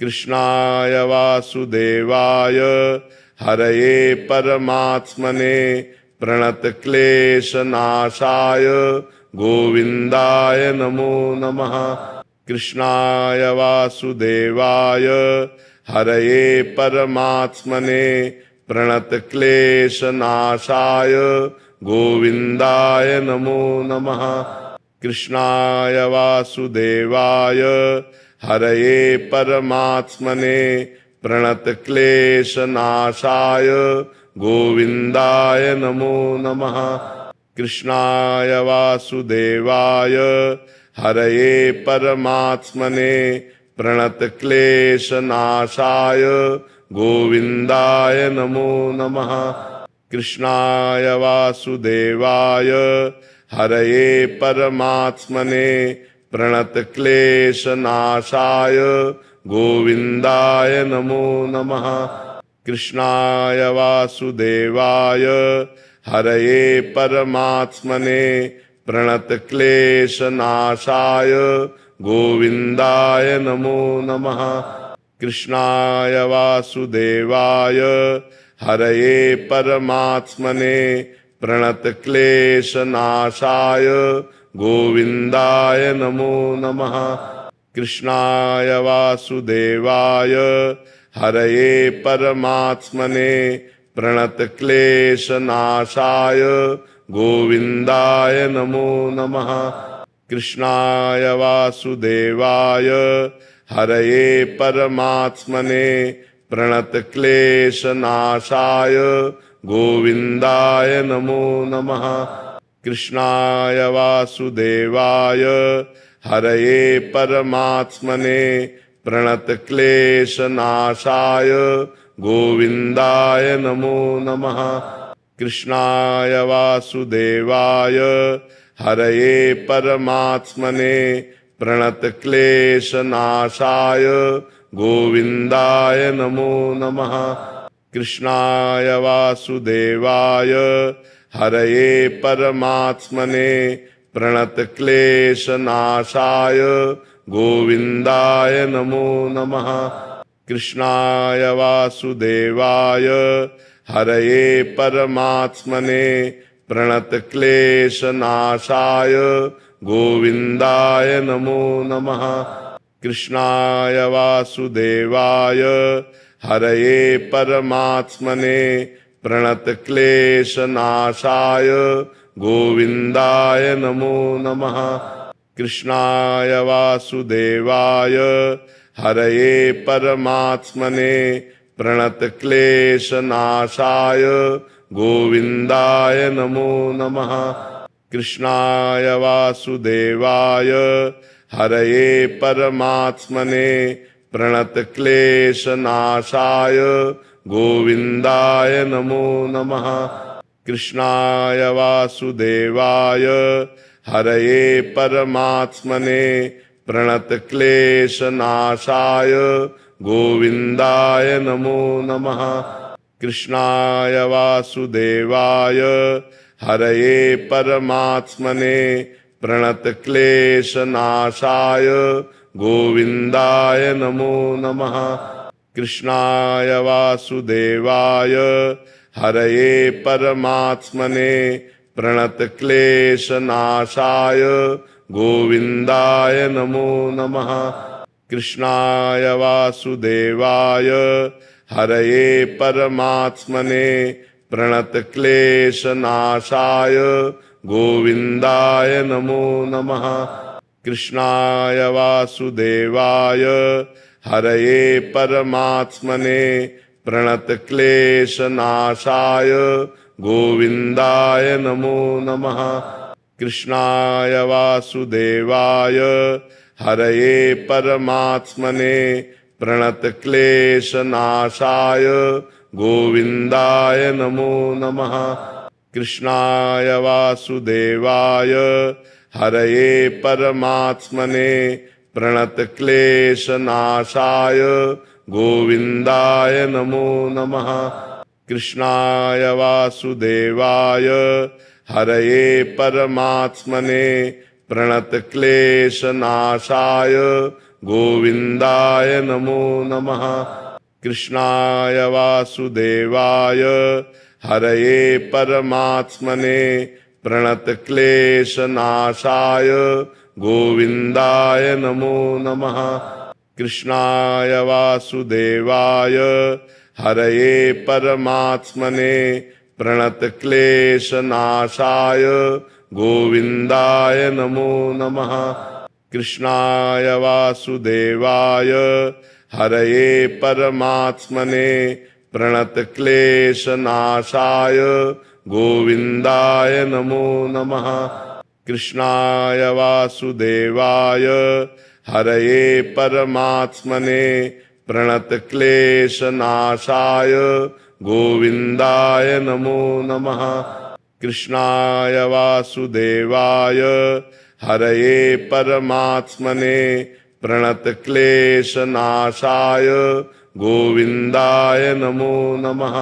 कृष्णाय वासुदेवाय हरये परमात्मने प्रणतक्लेशनाशाय गोविन्दाय नमो नमः। कृष्णाय वासुदेवाय हरये परमात्मने प्रणतक्लेशनाशाय गोविन्दाय नमो नमः। कृष्णाय वासुदेवाय हरये परमात्मने प्रणतक्लेशनाशाय गोविन्दाय नमो नमः। कृष्णाय वासुदेवाय हरये परमात्मने प्रणतक्लेशनाशाय गोविन्दाय नमो नमः। कृष्णाय वासुदेवाय हरये परमात्मने प्रणतक्लेशनाशाय गोविन्दाय नमो नमः। कृष्णाय वासुदेवाय हरये परमात्मने प्रणतक्लेशनाशाय गोविन्दाय नमो नमः। कृष्णाय वासुदेवाय हरये परमात्मने प्रणतक्लेशनाशाय गोविन्दाय नमो नमः। कृष्णाय वासुदेवाय हरये परमात्मने प्रणतक्लेशनाशाय गोविन्दाय नमो नमः। कृष्णाय वासुदेवाय हरये परमात्मने प्रणतक्लेशनाशाय गोविन्दाय नमो नमः। कृष्णाय वासुदेवाय हरये परमात्मने प्रणतक्लेशनाशाय गोविन्दाय नमो नमः। कृष्णाय वासुदेवाय हरये परमात्मने प्रणतक्लेशनाशाय गोविन्दाय नमो नमः। कृष्णाय वासुदेवाय हरये परमात्मने प्रणतक्लेशनाशाय गोविन्दाय नमो नमः। कृष्णाय वासुदेवाय हरये परमात्मने प्रणतक्लेशनाशाय गोविन्दाय नमो नमः। कृष्णाय वासुदेवाय हरये परमात्मने प्रणतक्लेशनाशाय गोविन्दाय नमो नमः। कृष्णाय वासुदेवाय हरये परमात्मने प्रणतक्लेशनाशाय गोविन्दाय नमो नमः। कृष्णाय वासुदेवाय हरये परमात्मने प्रणतक्लेशनाशाय गोविन्दाय नमो नमः। कृष्णाय वासुदेवाय हरये परमात्मने प्रणतक्लेशनाशाय गोविन्दाय नमो नमः। कृष्णाय वासुदेवाय हरये परमात्मने प्रणतक्लेशनाशाय गोविन्दाय नमो नमः। कृष्णाय वासुदेवाय हरये परमात्मने प्रणतक्लेशनाशाय गोविन्दाय नमो नमः। कृष्णाय वासुदेवाय हरये परमात्मने प्रणतक्लेशनाशाय गोविन्दाय नमो नमः। कृष्णाय वासुदेवाय हरये परमात्मने प्रणतक्लेशनाशाय गोविन्दाय नमो नमः। कृष्णाय वासुदेवाय हरये परमात्मने प्रणतक्लेशनाशाय गोविन्दाय नमो नमः। कृष्णाय वासुदेवाय हरये परमात्मने प्रणतक्लेशनाशाय गोविन्दाय नमो नमः। कृष्णाय वासुदेवाय हरये परमात्मने प्रणतक्लेशनाशाय गोविन्दाय नमो नमः। कृष्णाय वासुदेवाय हरये परमात्मने प्रणतक्लेशनाशाय गोविन्दाय नमो नमः। कृष्णाय वासुदेवाय हरये परमात्मने प्रणतक्लेशनाशाय गोविन्दाय नमो नमः। कृष्णाय वासुदेवाय हरये परमात्मने प्रणतक्लेशनाशाय गोविन्दाय नमो नमः। कृष्णाय वासुदेवाय हरये परमात्मने प्रणतक्लेशनाशाय गोविन्दाय नमो नमः। कृष्णाय वासुदेवाय हरये परमात्मने प्रणतक्लेशनाशाय गोविन्दाय नमो नमः।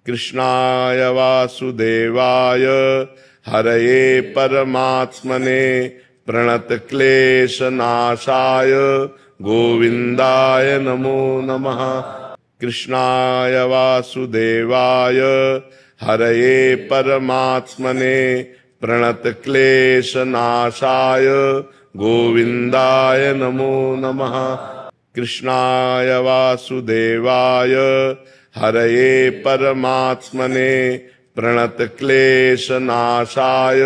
कृष्णाय वासुदेवाय हरये परमात्मने प्रणतक्लेशनाशाय गोविन्दाय नमो नमः। कृष्णाय वासुदेवाय हरये परमात्मने प्रणतक्लेशनाशाय गोविन्दाय नमो नमः। कृष्णाय वासुदेवाय हरये परमात्मने प्रणतक्लेशनाशाय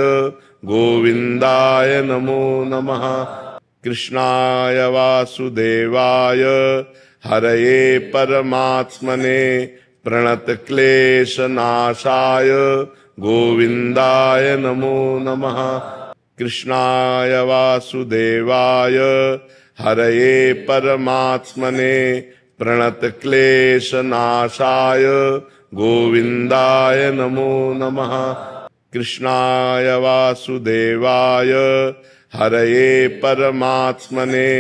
गोविन्दाय नमो नमः। कृष्णाय वासुदेवाय हरये परमात्मने प्रणतक्लेशनाशाय गोविन्दाय नमो नमः। कृष्णाय वासुदेवाय हरये परमात्मने प्रणतक्लेशनाशाय गोविन्दाय नमो नमः। कृष्णाय वासुदेवाय हरये परमात्मने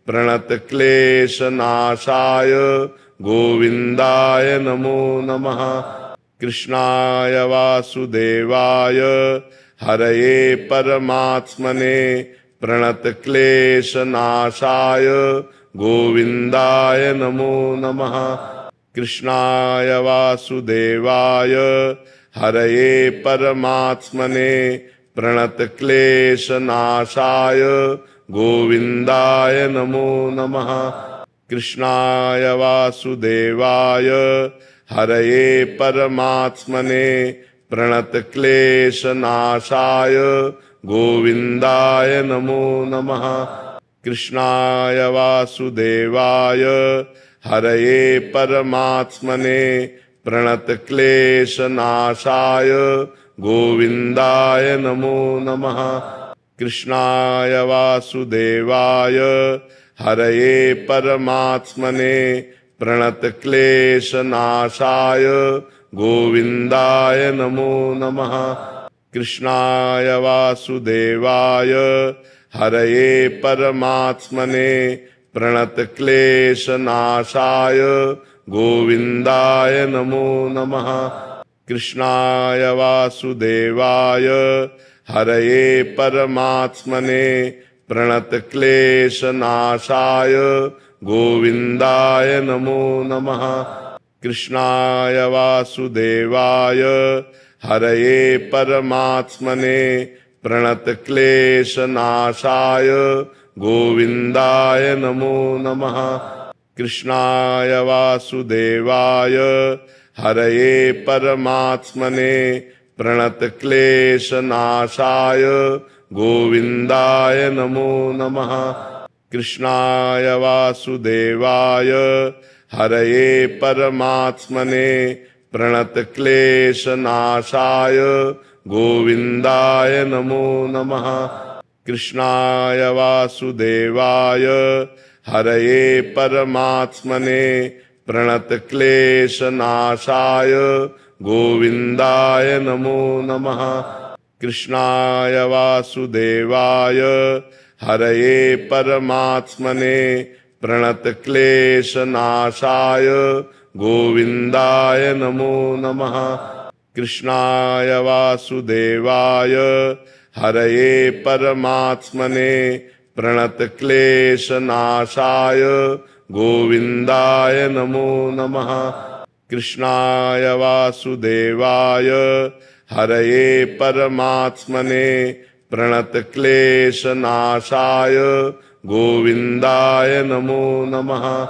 प्रणतक्लेशनाशाय गोविन्दाय नमो नमः। कृष्णाय वासुदेवाय हरये परमात्मने प्रणतक्लेशनाशाय गोविन्दाय नमो नमः। कृष्णाय वासुदेवाय हरये परमात्मने प्रणतक्लेशनाशाय गोविन्दाय नमो नमः। कृष्णाय वासुदेवाय हरये परमात्मने प्रणतक्लेशनाशाय गोविन्दाय नमो नमः। कृष्णाय वासुदेवाय हरये परमात्मने प्रणतक्लेशनाशाय गोविन्दाय नमो नमः। कृष्णाय वासुदेवाय हरये परमात्मने प्रणतक्लेशनाशाय गोविन्दाय नमो नमः। कृष्णाय वासुदेवाय हरये परमात्मने प्रणतक्लेशनाशाय गोविन्दाय नमो नमः। कृष्णाय वासुदेवाय हरये परमात्मने प्रणतक्लेशनाशाय गोविन्दाय नमो नमः। कृष्णाय वासुदेवाय हरये परमात्मने प्रणतक्लेशनाशाय गोविन्दाय नमो नमः। कृष्णाय वासुदेवाय हरये परमात्मने प्रणतक्लेशनाशाय गोविन्दाय नमो नमः। कृष्णाय वासुदेवाय हरये परमात्मने प्रणतक्लेशनाशाय गोविन्दाय नमो नमः। कृष्णाय वासुदेवाय हरये परमात्मने प्रणतक्लेशनाशाय गोविन्दाय नमो नमः। कृष्णाय वासुदेवाय हरये परमात्मने प्रणतक्लेशनाशाय गोविन्दाय नमो नमः। कृष्णाय वासुदेवाय हरये परमात्मने प्रणतक्लेशनाशाय गोविन्दाय नमो नमः। कृष्णाय वासुदेवाय हरये परमात्मने प्रणतक्लेशनाशाय गोविन्दाय नमो नमः।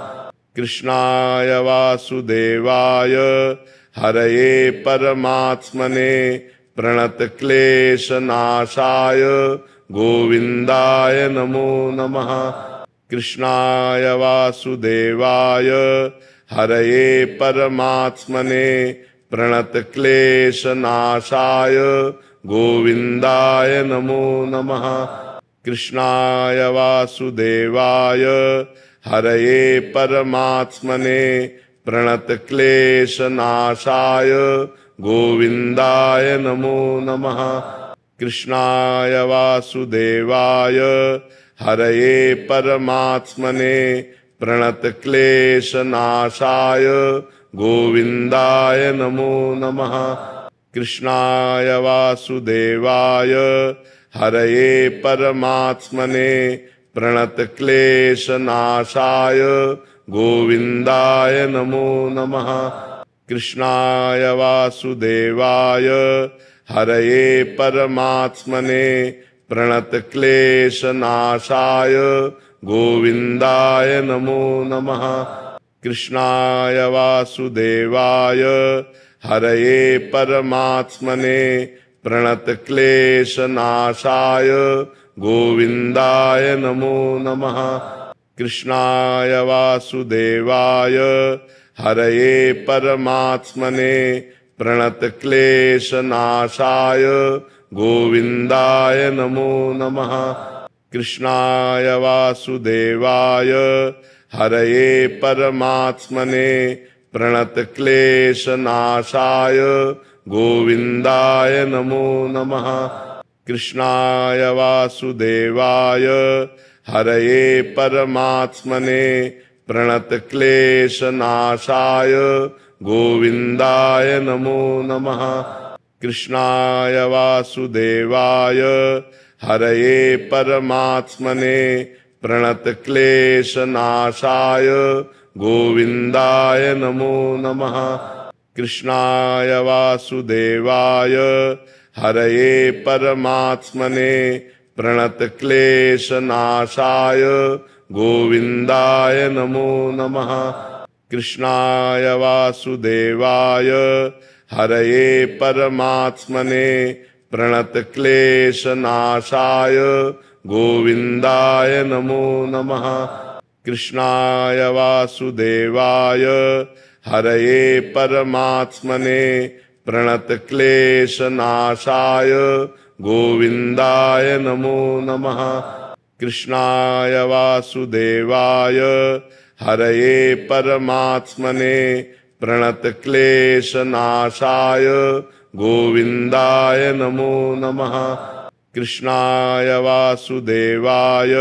कृष्णाय वासुदेवाय हरये परमात्मने प्रणतक्लेशनाशाय गोविन्दाय नमो नमः। कृष्णाय वासुदेवाय हरये परमात्मने प्रणतक्लेशनाशाय गोविन्दाय नमो नमः। कृष्णाय वासुदेवाय हरये परमात्मने प्रणतक्लेशनाशाय गोविन्दाय नमो नमः। कृष्णाय वासुदेवाय हरये परमात्मने प्रणतक्लेशनाशाय गोविन्दाय नमो नमः। कृष्णाय वासुदेवाय हरये परमात्मने प्रणतक्लेशनाशाय गोविन्दाय नमो नमः। कृष्णाय वासुदेवाय हरये परमात्मने प्रणतक्लेशनाशाय गोविन्दाय नमो नमः। कृष्णाय वासुदेवाय हरये परमात्मने प्रणतक्लेशनाशाय गोविन्दाय नमो नमः। कृष्णाय वासुदेवाय हरये परमात्मने प्रणतक्लेशनाशाय गोविन्दाय नमो नमः। कृष्णाय वासुदेवाय हरये परमात्मने प्रणतक्लेशनाशाय गोविन्दाय नमो नमः। कृष्णाय वासुदेवाय हरये परमात्मने प्रणतक्लेशनाशाय गोविन्दाय नमो नमः। कृष्णाय वासुदेवाय हरये परमात्मने प्रणतक्लेशनाशाय गोविन्दाय नमो नमः। कृष्णाय वासुदेवाय हरये परमात्मने प्रणतक्लेशनाशाय गोविन्दाय नमो नमः। कृष्णाय वासुदेवाय हरये परमात्मने प्रणतक्लेशनाशाय गोविन्दाय नमो नमः। कृष्णाय वासुदेवाय हरये परमात्मने प्रणतक्लेशनाशाय गोविन्दाय नमो नमः। कृष्णाय वासुदेवाय हरये परमात्मने प्रणतक्लेशनाशाय गोविन्दाय नमो नमः। कृष्णाय वासुदेवाय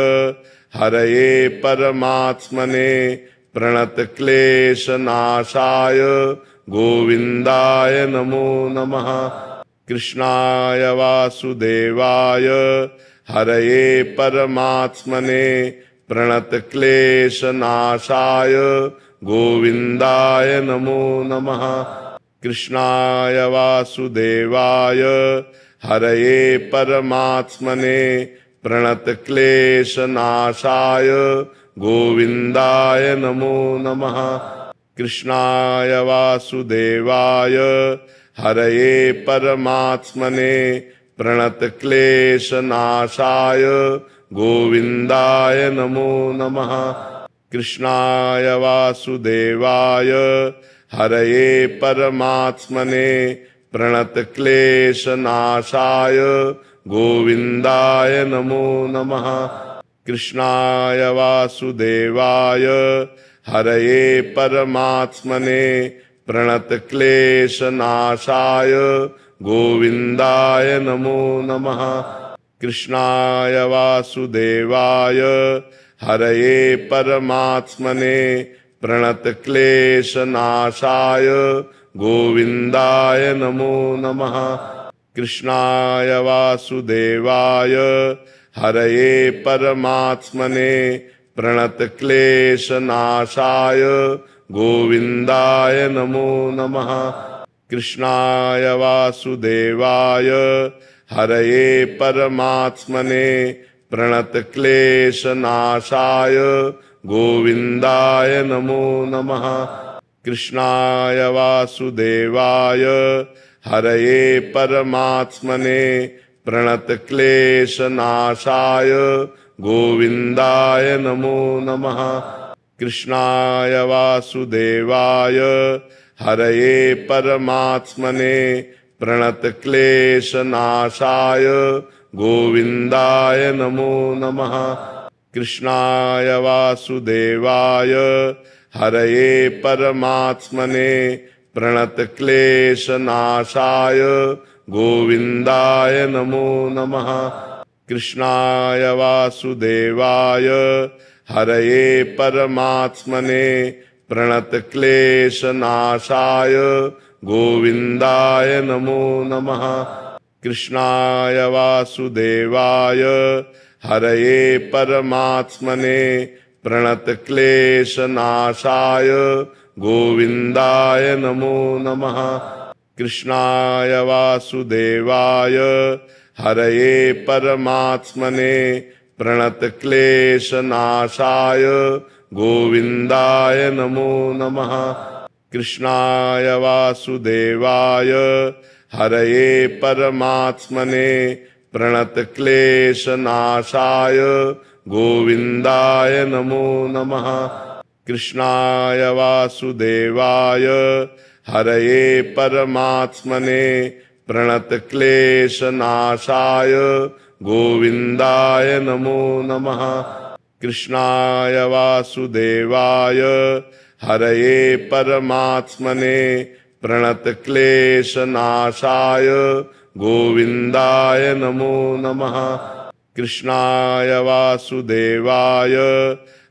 हरये परमात्मने प्रणतक्लेशनाशाय गोविन्दाय नमो नमः। कृष्णाय वासुदेवाय हरये परमात्मने प्रणतक्लेशनाशाय गोविन्दाय नमो नमः। कृष्णाय वासुदेवाय हरये परमात्मने प्रणतक्लेशनाशाय गोविन्दाय नमो नमः। कृष्णाय वासुदेवाय हरये परमात्मने प्रणतक्लेशनाशाय गोविन्दाय नमो नमः। कृष्णाय वासुदेवाय हरये परमात्मने प्रणतक्लेशनाशाय गोविन्दाय नमो नमः। कृष्णाय वासुदेवाय हरये परमात्मने प्रणतक्लेशनाशाय गोविन्दाय नमो नमः। कृष्णाय वासुदेवाय हरये परमात्मने प्रणतक्लेशनाशाय गोविन्दाय नमो नमः। कृष्णाय वासुदेवाय हरये परमात्मने प्रणतक्लेशनाशाय गोविन्दाय नमो नमः। कृष्णाय वासुदेवाय हरये परमात्मने प्रणतक्लेशनाशाय गोविन्दाय नमो नमः। कृष्णाय वासुदेवाय हरये परमात्मने प्रणतक्लेशनाशाय गोविन्दाय नमो नमः। कृष्णाय वासुदेवाय हरये परमात्मने प्रणतक्लेशनाशाय गोविन्दाय नमो नमः। कृष्णाय वासुदेवाय हरये परमात्मने प्रणतक्लेशनाशाय गोविन्दाय नमो नमः। कृष्णाय वासुदेवाय हरये परमात्मने प्रणतक्लेशनाशाय गोविन्दाय नमो नमः। कृष्णाय वासुदेवाय हरये परमात्मने प्रणतक्लेशनाशाय गोविन्दाय नमो नमः। कृष्णाय वासुदेवाय हरये परमात्मने प्रणतक्लेशनाशाय गोविन्दाय नमो नमः। कृष्णाय वासुदेवाय हरये परमात्मने प्रणतक्लेशनाशाय गोविन्दाय नमो नमः। कृष्णाय वासुदेवाय हरये परमात्मने प्रणतक्लेशनाशाय गोविन्दाय नमो नमः। कृष्णाय वासुदेवाय हरये परमात्मने प्रणतक्लेशनाशाय गोविन्दाय नमो नमः। कृष्णाय वासुदेवाय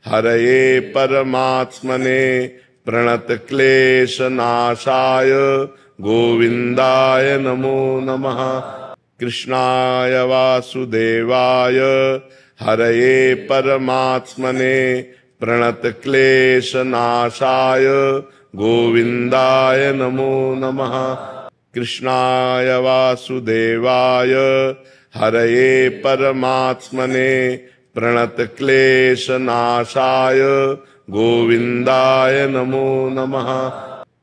हरये परमात्मने प्रणतक्लेशनाशाय गोविन्दाय नमो नमः। कृष्णाय वासुदेवाय हरये परमात्मने प्रणतक्लेशनाशाय गोविन्दाय नमो नमः। कृष्णाय वासुदेवाय हरये परमात्मने प्रणतक्लेशनाशाय गोविन्दाय नमो नमः।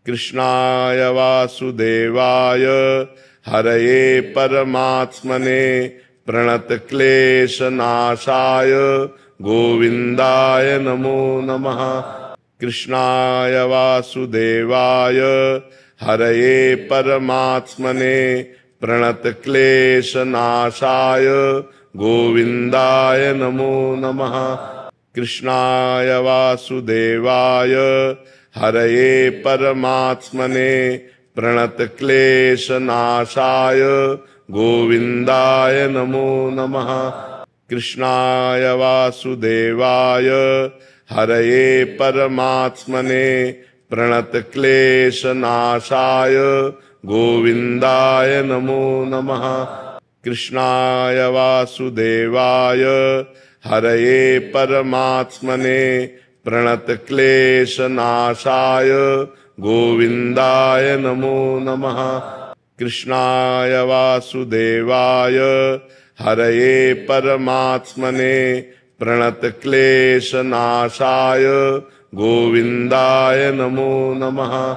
कृष्णाय वासुदेवाय हरये परमात्मने प्रणतक्लेशनाशाय गोविन्दाय नमो नमः। कृष्णाय वासुदेवाय हरये परमात्मने प्रणतक्लेशनाशाय गोविन्दाय नमो नमः। कृष्णाय वासुदेवाय हरये परमात्मने प्रणतक्लेशनाशाय गोविन्दाय नमो नमः। कृष्णाय वासुदेवाय हरये परमात्मने प्रणतक्लेशनाशाय गोविन्दाय नमो नमः। कृष्णाय वासुदेवाय हरये परमात्मने प्रणतक्लेशनाशाय गोविन्दाय नमो नमः। कृष्णाय वासुदेवाय हरये परमात्मने प्रणतक्लेशनाशाय गोविन्दाय नमो नमः।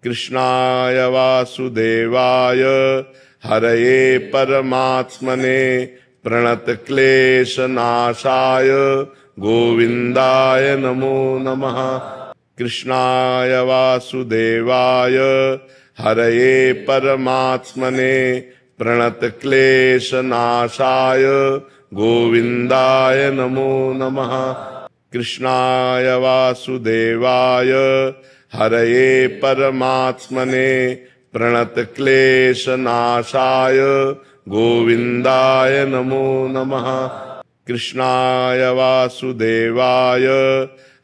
कृष्णाय वासुदेवाय हरये परमात्मने प्रणतक्लेशनाशाय गोविन्दाय नमो नमः। कृष्णाय वासुदेवाय हरये परमात्मने प्रणतक्लेशनाशाय गोविन्दाय नमो नमः। कृष्णाय वासुदेवाय हरये परमात्मने प्रणतक्लेशनाशाय गोविन्दाय नमो नमः। कृष्णाय वासुदेवाय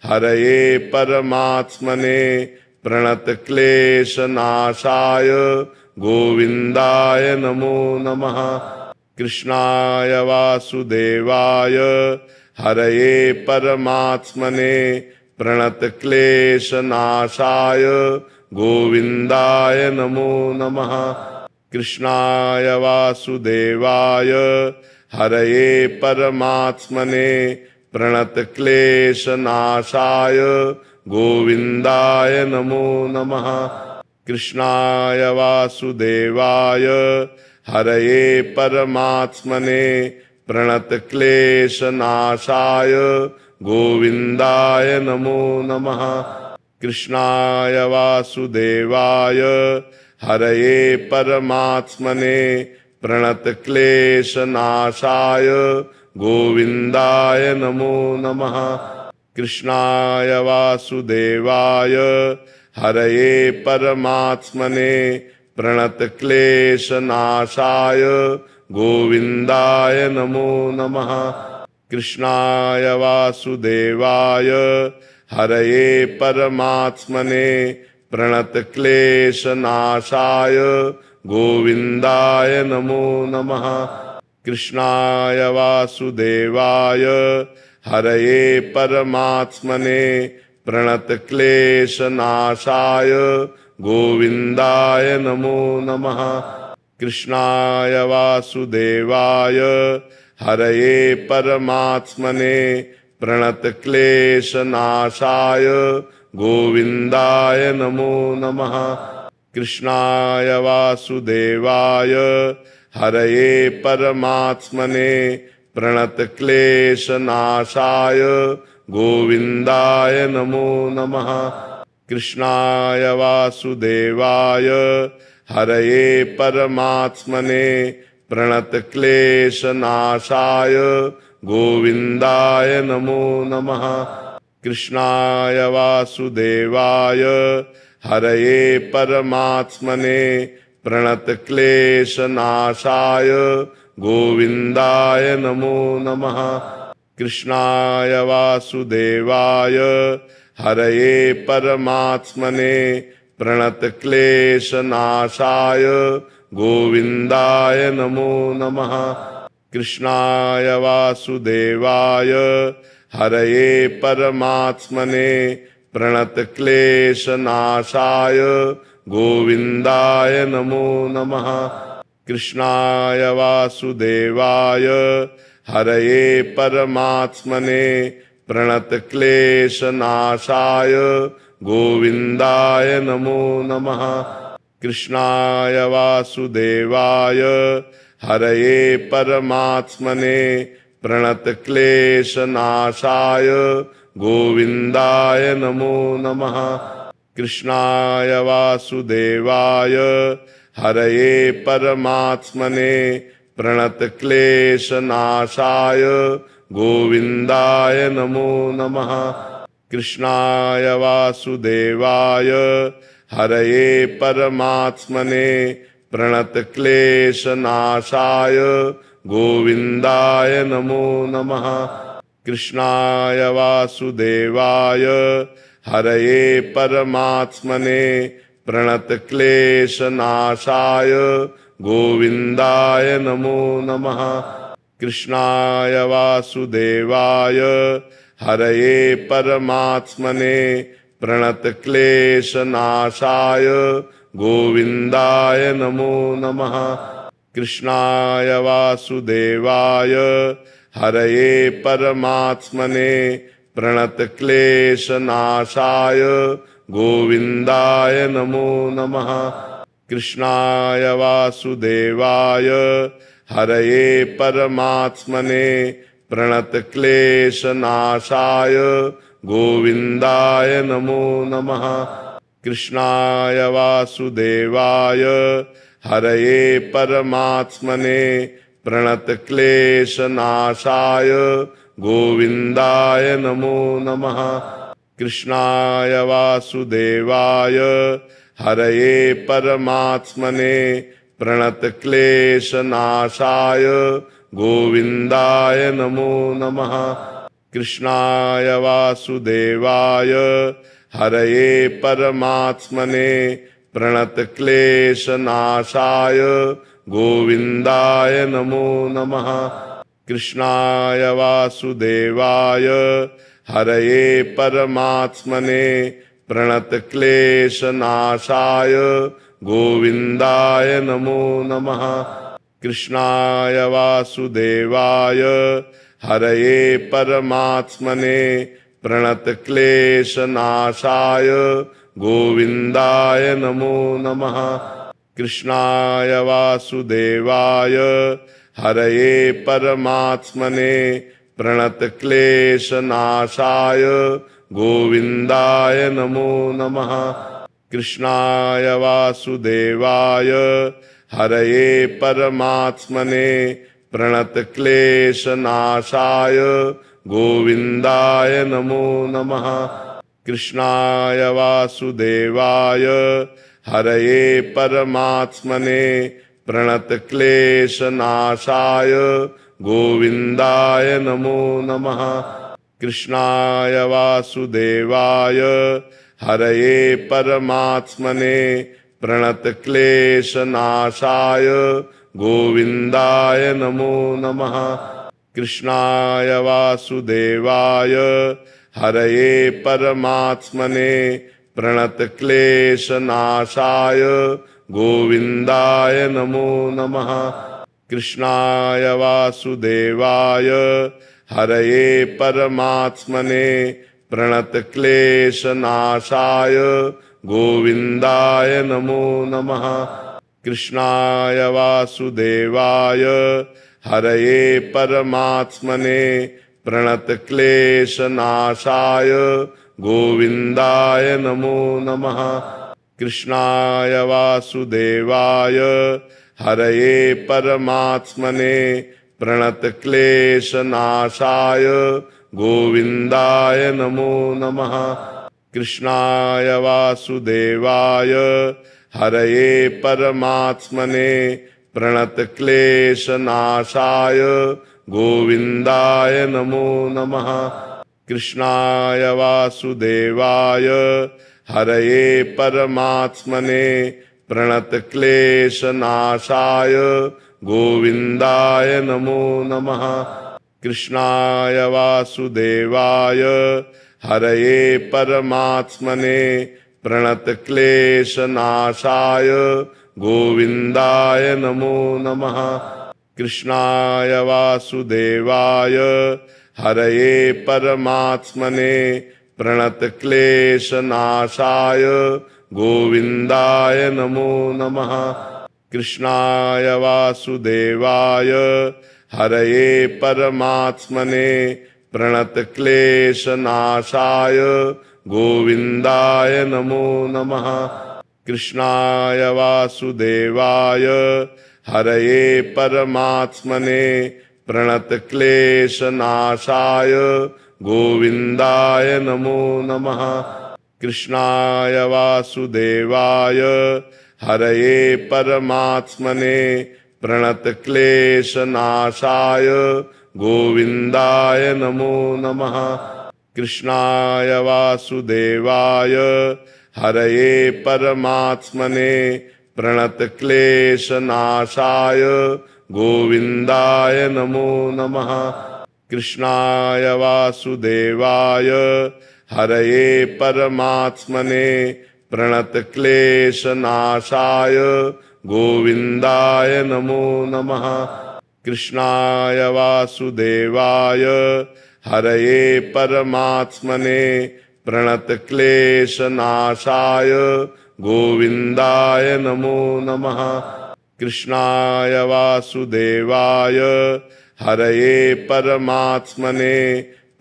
हरये परमात्मने प्रणतक्लेशनाशाय गोविन्दाय नमो नमः। कृष्णाय वासुदेवाय हरये परमात्मने प्रणतक्लेशनाशाय गोविन्दाय नमो नमः। कृष्णाय वासुदेवाय हरये परमात्मने प्रणतक्लेशनाशाय गोविन्दाय नमो नमः। कृष्णाय वासुदेवाय हरये परमात्मने प्रणतक्लेशनाशाय गोविन्दाय नमो नमः। कृष्णाय वासुदेवाय हरये परमात्मने प्रणतक्लेशनाशाय गोविन्दाय नमो नमः। कृष्णाय वासुदेवाय हरये परमात्मने प्रणतक्लेशनाशाय गोविन्दाय नमो नमः। कृष्णाय वासुदेवाय हरये परमात्मने प्रणतक्लेशनाशाय गोविन्दाय नमो नमः। कृष्णाय वासुदेवाय हरये परमात्मने प्रणतक्लेशनाशाय गोविन्दाय नमो नमः। कृष्णाय वासुदेवाय हरये परमात्मने प्रणतक्लेशनाशाय गोविन्दाय नमो नमः। कृष्णाय वासुदेवाय हरये परमात्मने प्रणतक्लेशनाशाय गोविन्दाय नमो नमः। कृष्णाय वासुदेवाय हरये परमात्मने प्रणतक्लेशनाशाय गोविन्दाय नमो नमः। कृष्णाय वासुदेवाय हरये परमात्मने प्रणतक्लेशनाशाय गोविन्दाय नमो नमः। कृष्णाय वासुदेवाय हरये परमात्मने प्रणतक्लेशनाशाय गोविन्दाय नमो नमः। कृष्णाय वासुदेवाय हरये परमात्मने प्रणतक्लेशनाशाय गोविन्दाय नमो नमः। कृष्णाय वासुदेवाय हरये परमात्मने प्रणतक्लेशनाशाय गोविन्दाय नमो नमः। कृष्णाय वासुदेवाय हरये परमात्मने प्रणतक्लेशनाशाय गोविन्दाय नमो नमः। कृष्णाय वासुदेवाय हरये परमात्मने प्रणतक्लेशनाशाय गोविन्दाय नमो नमः। कृष्णाय वासुदेवाय हरये परमात्मने प्रणतक्लेशनाशाय गोविन्दाय नमो नमः। कृष्णाय वासुदेवाय हरये परमात्मने प्रणतक्लेशनाशाय गोविन्दाय नमो नमः। कृष्णाय वासुदेवाय हरये परमात्मने प्रणतक्लेशनाशाय गोविन्दाय नमो नमः। कृष्णाय वासुदेवाय हरये परमात्मने प्रणतक्लेशनाशाय गोविन्दाय नमो नमः। कृष्णाय वासुदेवाय हरये परमात्मने प्रणतक्लेशनाशाय गोविन्दाय नमो नमः। कृष्णाय वासुदेवाय हरये परमात्मने प्रणतक्लेशनाशाय गोविन्दाय नमो नमः। कृष्णाय वासुदेवाय हरये परमात्मने प्रणतक्लेशनाशाय गोविन्दाय नमो नमः। कृष्णाय वासुदेवाय हरये परमात्मने प्रणतक्लेशनाशाय गोविन्दाय नमो नमः। कृष्णाय वासुदेवाय हरये परमात्मने प्रणतक्लेशनाशाय गोविन्दाय नमो नमः। कृष्णाय वासुदेवाय हरये परमात्मने प्रणतक्लेशनाशाय गोविन्दाय नमो नमः। कृष्णाय वासुदेवाय हरये परमात्मने प्रणतक्लेशनाशाय गोविन्दाय नमो नमः। कृष्णाय वासुदेवाय हरये परमात्मने प्रणतक्लेशनाशाय गोविन्दाय नमो नमः। कृष्णाय वासुदेवाय हरये परमात्मने प्रणतक्लेशनाशाय गोविन्दाय नमो नमः। कृष्णाय वासुदेवाय हरये परमात्मने प्रणतक्लेशनाशाय गोविन्दाय नमो नमः। कृष्णाय वासुदेवाय हरये परमात्मने प्रणतक्लेशनाशाय गोविन्दाय नमो नमः। कृष्णाय वासुदेवाय हरये परमात्मने प्रणतक्लेशनाशाय गोविन्दाय नमो नमः। कृष्णाय वासुदेवाय हरये परमात्मने प्रणतक्लेशनाशाय गोविन्दाय नमो नमः। कृष्णाय वासुदेवाय हरये परमात्मने प्रणतक्लेशनाशाय गोविन्दाय नमो नमः। कृष्णाय वासुदेवाय हरये परमात्मने प्रणतक्लेशनाशाय गोविन्दाय नमो नमः। कृष्णाय वासुदेवाय हरये परमात्मने प्रणतक्लेशनाशाय गोविन्दाय नमो नमः। कृष्णाय वासुदेवाय हरये परमात्मने प्रणतक्लेशनाशाय गोविन्दाय नमो नमः। कृष्णाय वासुदेवाय हरये परमात्मने प्रणतक्लेशनाशाय गोविन्दाय नमो नमः। कृष्णाय वासुदेवाय हरये परमात्मने प्रणतक्लेशनाशाय गोविन्दाय नमो नमः। कृष्णाय वासुदेवाय हरये परमात्मने प्रणतक्लेशनाशाय गोविन्दाय नमो नमः। कृष्णाय वासुदेवाय हरये परमात्मने प्रणतक्लेशनाशाय गोविन्दाय नमो नमः। कृष्णाय वासुदेवाय हरये परमात्मने प्रणतक्लेशनाशाय गोविन्दाय नमो नमः। कृष्णाय वासुदेवाय हरये परमात्मने प्रणतक्लेशनाशाय गोविन्दाय नमो नमः। कृष्णाय वासुदेवाय हरये परमात्मने प्रणतक्लेशनाशाय गोविन्दाय नमो नमः। कृष्णाय वासुदेवाय हरये परमात्मने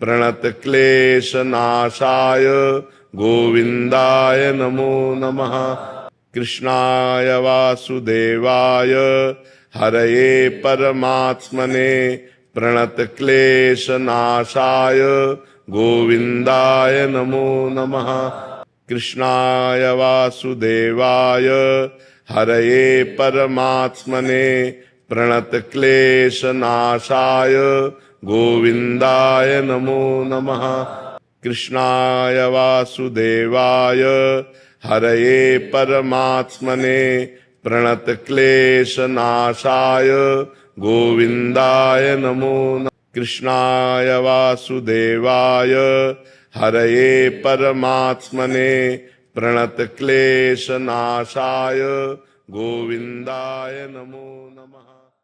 प्रणतक्लेशनाशाय गोविन्दाय नमो नमः। कृष्णाय वासुदेवाय हरये परमात्मने प्रणतक्लेशनाशाय गोविन्दाय नमो नमः। कृष्णाय वासुदेवाय हरये परमात्मने प्रणतक्लेशनाशाय गोविन्दाय नमो नमः। कृष्णाय वासुदेवाय हरये परमात्मने प्रणतक्लेशनाशाय गोविन्दाय नमो नमः। कृष्णाय वासुदेवाय हरये परमात्मने प्रणतक्लेशनाशाय गोविन्दाय नमो नमः।